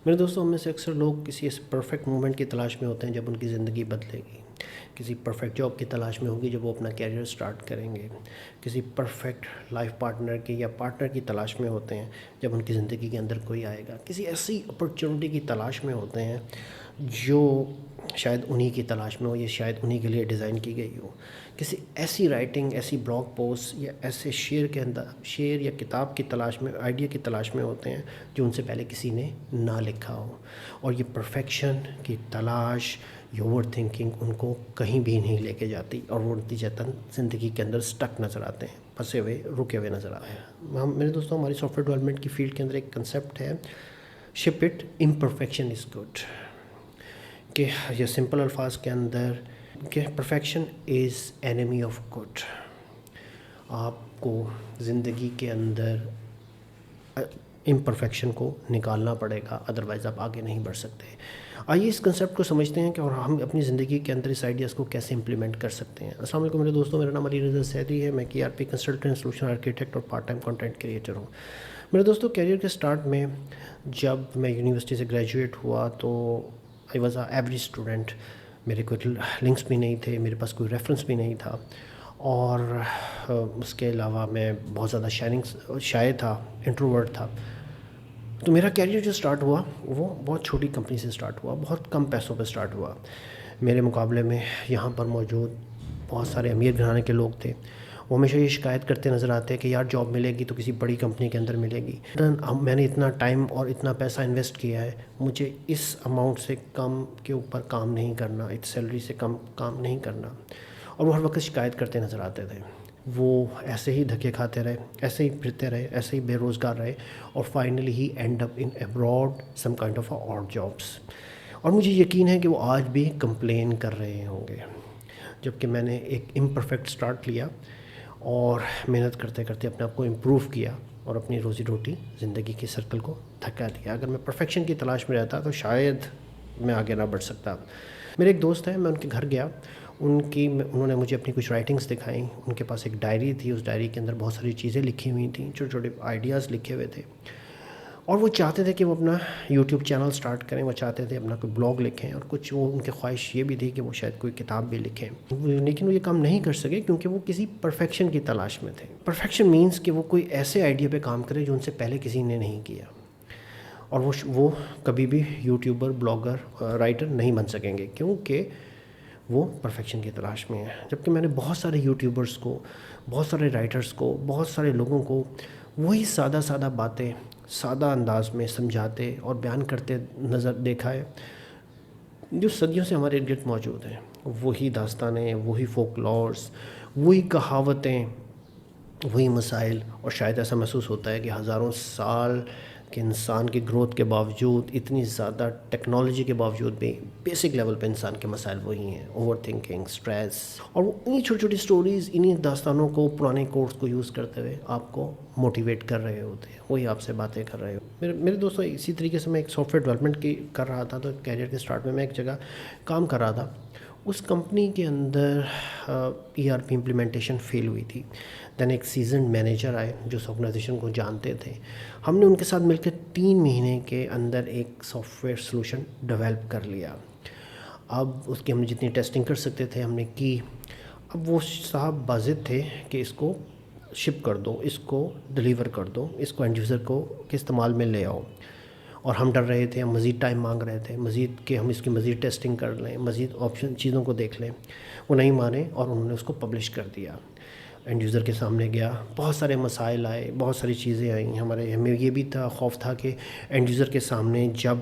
میرے دوستوں، ہم میں سے اکثر لوگ کسی ایسے پرفیکٹ مومنٹ کی تلاش میں ہوتے ہیں جب ان کی زندگی بدلے گی. کسی پرفیکٹ جاب کی تلاش میں ہوگی جب وہ اپنا کیریئر سٹارٹ کریں گے. کسی پرفیکٹ لائف پارٹنر کی یا پارٹنر کی تلاش میں ہوتے ہیں جب ان کی زندگی کے اندر کوئی آئے گا. کسی ایسی اپرچونٹی کی تلاش میں ہوتے ہیں جو شاید انہی کی تلاش میں ہو یا شاید انہی کے لیے ڈیزائن کی گئی ہو. کسی ایسی رائٹنگ، ایسی بلاگ پوسٹ یا ایسے شعر یا کتاب کی تلاش میں، آئیڈیا کی تلاش میں ہوتے ہیں جو ان سے پہلے کسی نے نہ لکھا ہو. اور یہ پرفیکشن کی تلاش، یہ اوور تھنکنگ ان کو کہیں بھی نہیں لے کے جاتی اور وہ نتیجتاً زندگی کے اندر سٹک نظر آتے ہیں، پھنسے ہوئے، رکے ہوئے نظر آتے ہیں. میرے دوستوں، ہماری سافٹ ویئر ڈیولپمنٹ کی فیلڈ کے اندر ایک کنسیپٹ ہے، شپ اٹ، امپرفیکشن از گڈ. کہ یہ سمپل الفاظ کے اندر کہ perfection is enemy of good. آپ کو زندگی کے اندر امپرفیکشن کو نکالنا پڑے گا، ادروائز آپ آگے نہیں بڑھ سکتے. آئیے اس کنسیپٹ کو سمجھتے ہیں کہ اور ہم اپنی زندگی کے اندر اس آئیڈیاز کو کیسے امپلیمنٹ کر سکتے ہیں. السلام علیکم میرے دوستوں، میرا نام علی رضا سیدی ہے. میں KRP کنسلٹنٹ، سولوشن آرکیٹیکٹ اور پارٹ ٹائم کنٹینٹ کریٹر ہوں. میرے دوستوں، کیریئر کے سٹارٹ میں جب میں یونیورسٹی سے گریجویٹ ہوا تو I was a average student. میرے کوئی لنکس بھی نہیں تھے، میرے پاس کوئی ریفرنس بھی نہیں تھا، اور اس کے علاوہ میں بہت زیادہ شائع تھا، انٹروورٹ تھا. تو میرا کیریئر جو سٹارٹ ہوا وہ بہت چھوٹی کمپنی سے سٹارٹ ہوا، بہت کم پیسوں پہ سٹارٹ ہوا. میرے مقابلے میں یہاں پر موجود بہت سارے امیر گھرانے کے لوگ تھے. وہ ہمیشہ یہ شکایت کرتے نظر آتے کہ یار جاب ملے گی تو کسی بڑی کمپنی کے اندر ملے گی. میں نے اتنا ٹائم اور اتنا پیسہ انویسٹ کیا ہے، مجھے اس اماؤنٹ سے کم کے اوپر کام نہیں کرنا، اس سیلری سے کم کام نہیں کرنا. اور وہ ہر وقت شکایت کرتے نظر آتے تھے. وہ ایسے ہی دھکے کھاتے رہے، ایسے ہی پھرتے رہے، ایسے ہی بے روزگار رہے، اور finally he and up in abroad some kind of odd jobs. اور مجھے یقین ہے کہ وہ آج بھی کمپلین کر رہے ہوں گے. جبکہ میں نے ایک امپرفیکٹ سٹارٹ لیا اور محنت کرتے کرتے اپنے آپ کو امپروو کیا اور اپنی روزی روٹی، زندگی کے سرکل کو دھکا دیا. اگر میں پرفیکشن کی تلاش میں رہتا تو شاید میں آگے نہ بڑھ سکتا. میرے ایک دوست ہیں، میں ان کے گھر گیا، انہوں نے مجھے اپنی کچھ رائٹنگز دکھائیں. ان کے پاس ایک ڈائری تھی، اس ڈائری کے اندر بہت ساری چیزیں لکھی ہوئی تھیں، چھوٹے چھوٹے آئیڈیاز لکھے ہوئے تھے. اور وہ چاہتے تھے کہ وہ اپنا یوٹیوب چینل سٹارٹ کریں، وہ چاہتے تھے اپنا کوئی بلاگ لکھیں، اور کچھ وہ ان کی خواہش یہ بھی تھی کہ وہ شاید کوئی کتاب بھی لکھیں. لیکن وہ یہ کام نہیں کر سکے کیونکہ وہ کسی پرفیکشن کی تلاش میں تھے. پرفیکشن مینس کہ وہ کوئی ایسے آئیڈیا پہ کام کرے جو ان سے پہلے کسی نے نہیں کیا. اور وہ کبھی بھی یوٹیوبر، بلاگر، رائٹر نہیں بن سکیں گے کیونکہ وہ پرفیکشن کی تلاش میں ہیں. جبکہ میں نے بہت سارے یوٹیوبرز کو، بہت سارے رائٹرز کو، بہت سارے لوگوں کو وہی سادہ باتیں سادہ انداز میں سمجھاتے اور بیان کرتے دیکھا ہے جو صدیوں سے ہمارے ارد گرد موجود ہیں. وہی داستانیں، وہی فوک لورز، وہی کہاوتیں، وہی مسائل. اور شاید ایسا محسوس ہوتا ہے کہ ہزاروں سال کہ انسان کی گروتھ کے باوجود، اتنی زیادہ ٹیکنالوجی کے باوجود بھی بیسک لیول پہ انسان کے مسائل وہی ہیں، اوور تھنکنگ، سٹریس. اور وہ انہی چھوٹی چھوٹی سٹوریز، انہی داستانوں کو، پرانے کوٹس کو یوز کرتے ہوئے آپ کو موٹیویٹ کر رہے ہوتے ہیں، وہی آپ سے باتیں کر رہے ہو. میرے دوستوں، اسی طریقے سے میں ایک سافٹ ویئر ڈیولپمنٹ کی کر رہا تھا. تو کیریئر کے سٹارٹ میں ایک جگہ کام کر رہا تھا. اس کمپنی کے اندر ERP امپلیمنٹیشن فیل ہوئی تھی. دین ایک سیزنڈ مینیجر آئے جو اس آرگنائزیشن کو جانتے تھے. ہم نے ان کے ساتھ مل کے 3 مہینے کے اندر ایک سافٹ ویئر سلوشن ڈیولپ کر لیا. اب اس کی ہم نے جتنی ٹیسٹنگ کر سکتے تھے ہم نے کی. اب وہ صاحب باضد تھے کہ اس کو شپ کر دو، اس کو ڈیلیور کر دو، اس کو اینڈ یوزر کو کے استعمال میں لے آؤ. اور ہم ڈر رہے تھے، ہم مزید ٹائم مانگ رہے تھے، مزید کہ ہم اس کی مزید ٹیسٹنگ کر لیں، مزید آپشن چیزوں کو دیکھ لیں. وہ نہیں مانے اور انہوں نے اس کو پبلش کر دیا. اینڈ یوزر کے سامنے گیا، بہت سارے مسائل آئے، بہت ساری چیزیں آئیں. ہمیں یہ بھی خوف تھا کہ اینڈ یوزر کے سامنے جب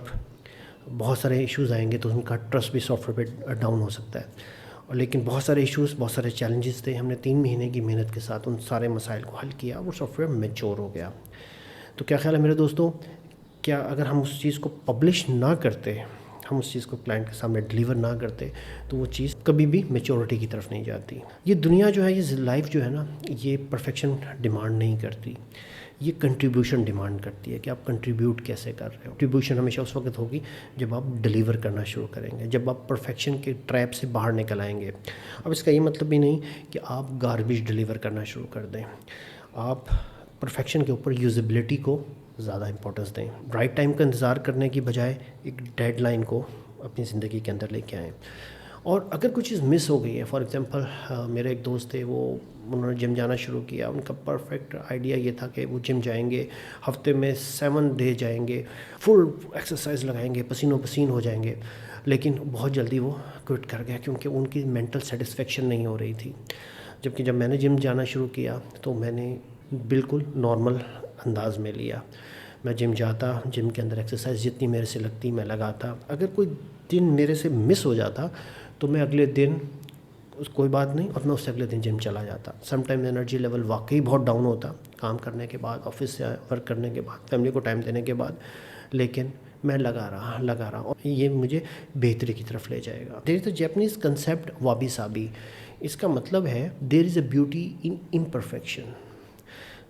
بہت سارے ایشوز آئیں گے تو ان کا ٹرسٹ بھی سافٹ ویئر پہ ڈاؤن ہو سکتا ہے. لیکن بہت سارے ایشوز، بہت سارے چیلنجز تھے. ہم نے 3 مہینے کی محنت کے ساتھ ان سارے مسائل کو حل کیا. وہ سافٹ ویئر میچور ہو گیا. تو کیا خیال ہے میرے دوستوں، کیا اگر ہم اس چیز کو پبلش نہ کرتے، ہم اس چیز کو کلائنٹ کے سامنے ڈیلیور نہ کرتے تو وہ چیز کبھی بھی میچورٹی کی طرف نہیں جاتی. یہ دنیا جو ہے، یہ لائف جو ہے نا، یہ پرفیکشن ڈیمانڈ نہیں کرتی، یہ کنٹریبیوشن ڈیمانڈ کرتی ہے کہ آپ کنٹریبیوٹ کیسے کر رہے ہو. کنٹریبیوشن ہمیشہ اس وقت ہوگی جب آپ ڈیلیور کرنا شروع کریں گے، جب آپ پرفیکشن کے ٹریپ سے باہر نکل آئیں گے. اب اس کا یہ مطلب بھی نہیں کہ آپ گاربیج ڈیلیور کرنا شروع کر دیں. آپ پرفیکشن کے اوپر یوزیبلٹی کو زیادہ امپورٹنس دیں. رائٹ ٹائم کا انتظار کرنے کی بجائے ایک ڈیڈ لائن کو اپنی زندگی کے اندر لے کے آئیں. اور اگر کوئی چیز مس ہو گئی ہے، فار ایگزامپل میرے ایک دوست تھے، انہوں نے جم جانا شروع کیا. ان کا پرفیکٹ آئیڈیا یہ تھا کہ وہ جم جائیں گے، ہفتے میں 7 ڈے جائیں گے، فل ایکسرسائز لگائیں گے، پسینوں پسین ہو جائیں گے. لیکن بہت جلدی وہ کوئٹ کر گیا کیونکہ ان کی مینٹل سیٹسفیکشن نہیں ہو رہی تھی. جبکہ جب میں نے جم جانا شروع کیا تو میں نے بالکل نارمل انداز میں لیا. میں جم جاتا، جم کے اندر ایکسرسائز جتنی میرے سے لگتی میں لگاتا. اگر کوئی دن میرے سے مس ہو جاتا تو میں اگلے دن کوئی بات نہیں، اور میں اس سے اگلے دن جم چلا جاتا. سم ٹائم انرجی لیول واقعی بہت ڈاؤن ہوتا کام کرنے کے بعد، آفس سے ورک کرنے کے بعد، فیملی کو ٹائم دینے کے بعد، لیکن میں لگا رہا اور یہ مجھے بہتری کی طرف لے جائے گا. دیر از اے جیپنیز کنسیپٹ وابی سابی. اس کا مطلب ہے دیر از اے بیوٹی ان امپرفیکشن.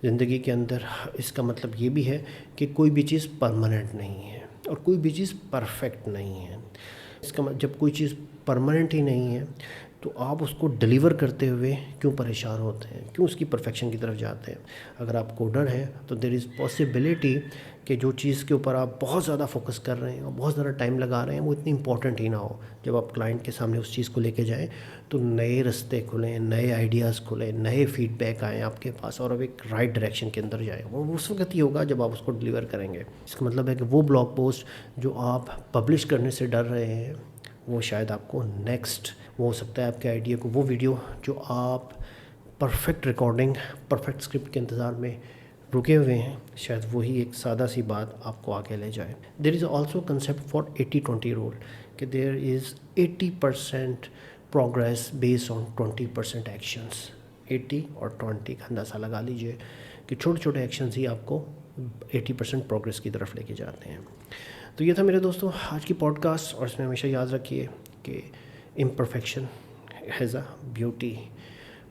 زندگی کے اندر اس کا مطلب یہ بھی ہے کہ کوئی بھی چیز پرماننٹ نہیں ہے اور کوئی بھی چیز پرفیکٹ نہیں ہے. اس کا جب کوئی چیز پرماننٹ ہی نہیں ہے تو آپ اس کو ڈیلیور کرتے ہوئے کیوں پریشان ہوتے ہیں، کیوں اس کی پرفیکشن کی طرف جاتے ہیں؟ اگر آپ کوڈر ہیں تو دیر از پاسبلٹی کہ جو چیز کے اوپر آپ بہت زیادہ فوکس کر رہے ہیں اور بہت زیادہ ٹائم لگا رہے ہیں وہ اتنی امپورٹنٹ ہی نہ ہو. جب آپ کلائنٹ کے سامنے اس چیز کو لے کے جائیں تو نئے رستے کھلیں، نئے آئیڈیاز کھلیں، نئے فیڈ بیک آئیں آپ کے پاس اور اب ایک رائٹ ڈائریکشن کے اندر جائیں. وہ اس وقت ہی ہوگا جب آپ اس کو ڈیلیور کریں گے. اس کا مطلب ہے کہ وہ بلاگ پوسٹ جو آپ پبلش کرنے سے ڈر رہے ہیں وہ شاید آپ کو نیکسٹ، وہ ہو سکتا ہے آپ کے آئیڈیا کو، وہ ویڈیو جو آپ پرفیکٹ ریکارڈنگ، پرفیکٹ اسکرپٹ کے انتظار میں رکے ہوئے ہیں، شاید وہی ایک سادہ سی بات آپ کو آگے لے جائے. There is also concept for 80-20 rule کہ there is 80% progress base on 20% actions. 80 اور 20 کا اندازہ لگا لیجئے کہ چھوٹے چھوٹے ایکشنز ہی آپ کو 80% پروگریس کی طرف لے کے جاتے ہیں. تو یہ تھا میرے دوستوں آج کی پوڈ کاسٹ، اور اس میں ہمیشہ یاد رکھیے کہ امپرفیکشن ہیز اے بیوٹی.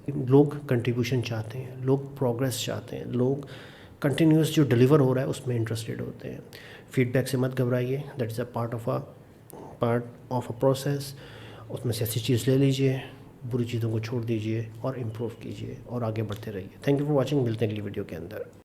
لوگ کنٹریبیوشن چاہتے ہیں، لوگ پروگریس چاہتے ہیں، لوگ کنٹینیوس جو ڈیلیور ہو رہا ہے اس میں انٹرسٹیڈ ہوتے ہیں. فیڈ بیک سے مت گھبرائیے، that is a part of a process. اس میں سے ایسی چیز لے لیجئے، بری چیزوں کو چھوڑ دیجئے اور امپروو کیجئے اور آگے بڑھتے رہیے. Thank you for watching. ملتے ہیں اگلی ویڈیو کے اندر.